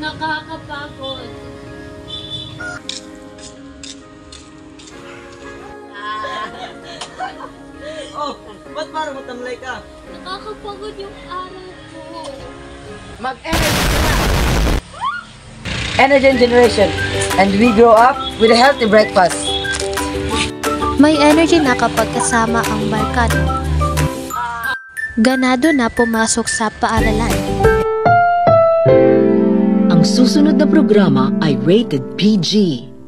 Nakakapagod. Oh, ba't parang matamlay ka? Nakakapagod yung araw ko. Mag-energy ka na! Energen Generation, and we grow up with a healthy breakfast. May energy na kapag kasama ang barkada. Ganado na pumasok sa paaralan. Ang susunod na programa ay rated PG.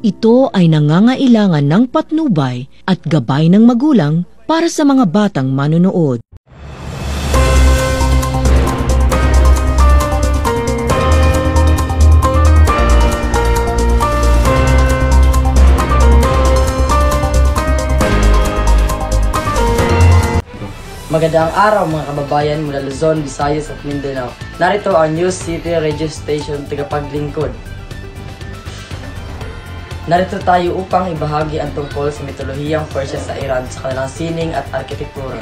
Ito ay nangangailangan ng patnubay at gabay ng magulang para sa mga batang manonood. Magandang araw mga kababayan mula Luzon, Visayas at Mindanao. Narito ang News City Radio Station tagapaglingkod. Narito tayo upang ibahagi ang tungkol sa mitolohiyang Persia sa Iran sa kanilang sining at arkitektura.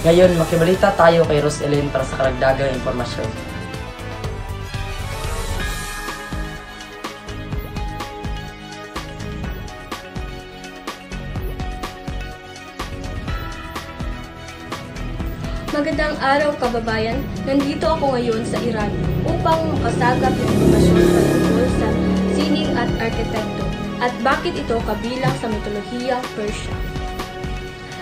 Ngayon, makibalita tayo kay Roselyn para sa karagdagang impormasyon. Magandang araw kababayan, nandito ako ngayon sa Iran upang makasagap ng impormasyon patungkol sa sining at arkitekto at bakit ito kabilang sa mitolohiyang Persia.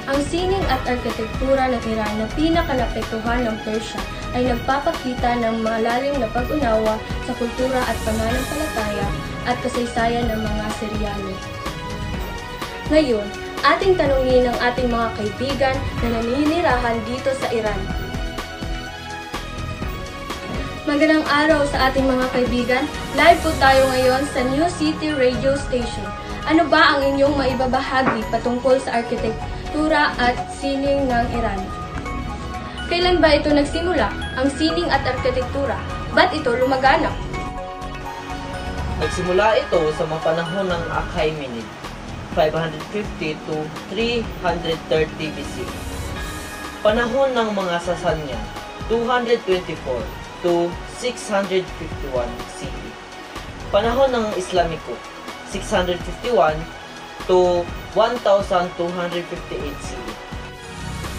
Ang sining at arkitektura ng Iran na pinakanapektuhan ng Persia ay nagpapakita ng malalim na pag-unawa sa kultura at pananampalataya at kasaysayan ng mga Syriano. Ngayon, ating tanungin ang ating mga kaibigan na naninirahan dito sa Iran. Magandang araw sa ating mga kaibigan. Live po tayo ngayon sa New City Radio Station. Ano ba ang inyong maibabahagi patungkol sa arkitektura at sining ng Iran? Kailan ba ito nagsimula, ang sining at arkitektura? Ba't ito lumaganap? Nagsimula ito sa mga panahon ng Achaemenid, 550 to 330 BC. Panahon ng mga Sasanian, 224 to 651 CE. Panahon ng Islamiko, 651 to 1258 CE.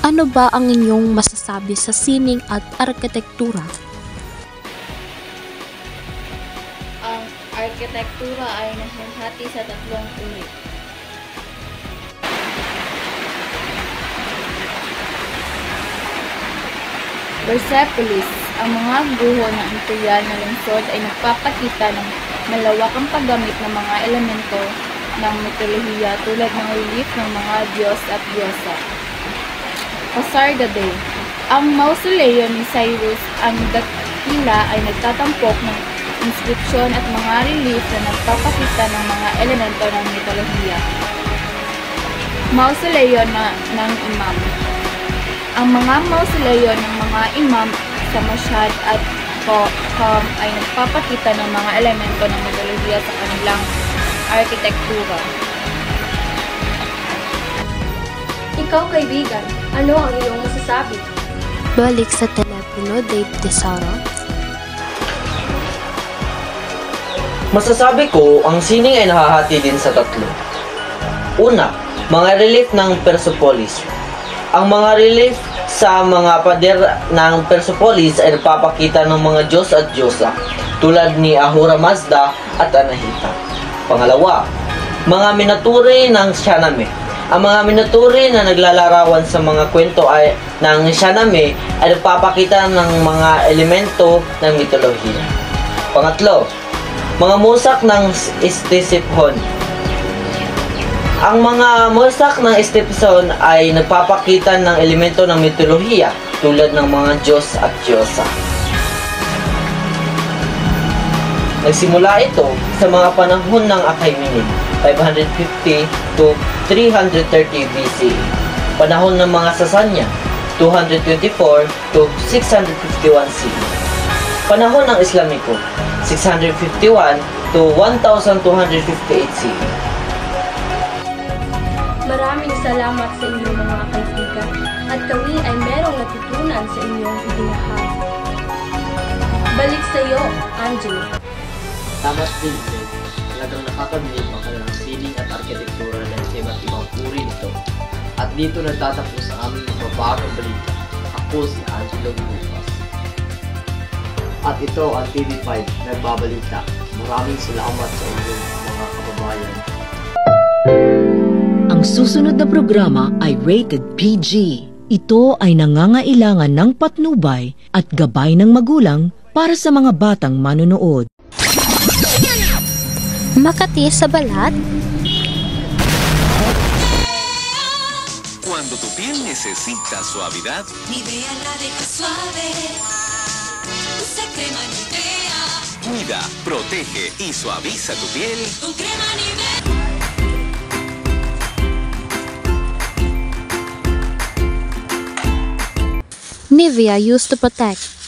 Ano ba ang inyong masasabi sa sining at arkitektura? Ang arkitektura ay nahahati sa tatlong uri. Persepolis, ang mga guho ng imperial na lungsod ay nagpapakita ng malawakang paggamit ng mga elemento ng mitolohiya tulad ng relief ng mga Diyos at Diyosa. Pasargadae, ang mausoleo ni Cyrus ang dakila ay nagtatampok ng inskripsyon at mga relief na nagpapakita ng mga elemento ng mitolohiya. Mausoleo ng imam. Ang mga mausoleo ng mga imam sa Mashhad at Qom ay nagpapakita ng mga elemento ng mitolohiya sa kanilang arkitektura. Ikaw kaibigan, ano ang iyong masasabi? Balik sa telepono, Dave Tesoro. Masasabi ko, ang sining ay nahahati din sa tatlo. Una, mga relief ng Persepolis. Ang mga relief sa mga pader ng Persepolis ay nagpapakita ng mga Diyos at Diyosa tulad ni Ahura Mazda at Anahita. Pangalawa, mga minaturi ng Shahnameh. Ang mga minaturi na naglalarawan sa mga kwento ng Shahnameh ay nagpapakita ng mga elemento ng mitolohiya. Pangatlo, mga musak ng Ctesiphon. Ang mga musak ng Ctesiphon ay nagpapakita ng elemento ng mitolohiya tulad ng mga Diyos at Diyosa. Nagsimula ito sa mga panahon ng Achaemenid, 550 to 330 BC. Panahon ng mga Sasanian, 224 to 651 CE. Panahon ng Islamiko, 651 to 1258 CE. Maraming salamat sa inyong mga kaibigan at kami ay merong natutunan sa inyong ibinahagi. Balik sa sa iyo, Angelo. Tama din, Fred. Talagang nakakabilib ang kanilang sining at arkitektura dahil sa iba't ibang uri nito. At dito nagtatapos ang aming mababagang balita. Ako si Angelo Lucas. At ito ang TV5 nagbabalita. Maraming salamat sa inyo, mga kababayan. Ang susunod na programa ay rated PG. Ito ay nangangailangan ng patnubay at gabay ng magulang para sa mga batang manonood. Makati sa balat, Cuando tu piel necesita suavidad, Nivea la deja suave. Usa crema Nivea. cuida, protege y suaviza tu piel. Con crema Nivea. Nivea used to protect.